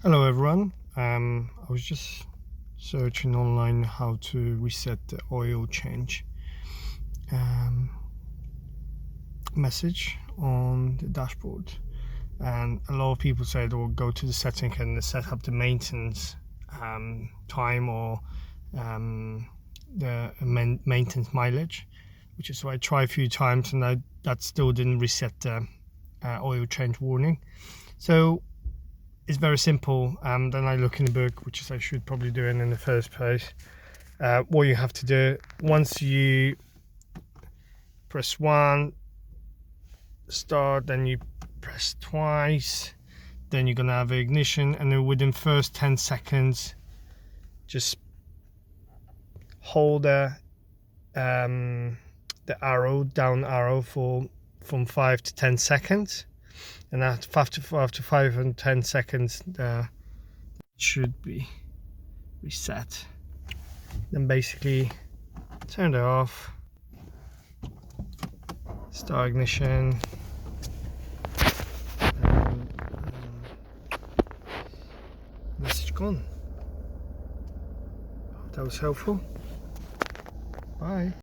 Hello everyone. I was just searching online how to reset the oil change message on the dashboard, and a lot of people said, "Or go to the setting and set up the maintenance time or the maintenance mileage," which is what I tried a few times, and that still didn't reset the oil change warning. So it's very simple. Then I look in the book, which is I should probably do it in the first place. What you have to do, once you press 1 start, then you press twice, then you're gonna have ignition, and then within first 10 seconds just hold the arrow, down arrow, from 5 to 10 seconds, and after 5 and 10 seconds it should be reset. Then basically turn it off, start ignition, and message gone. Hope that was helpful. Bye.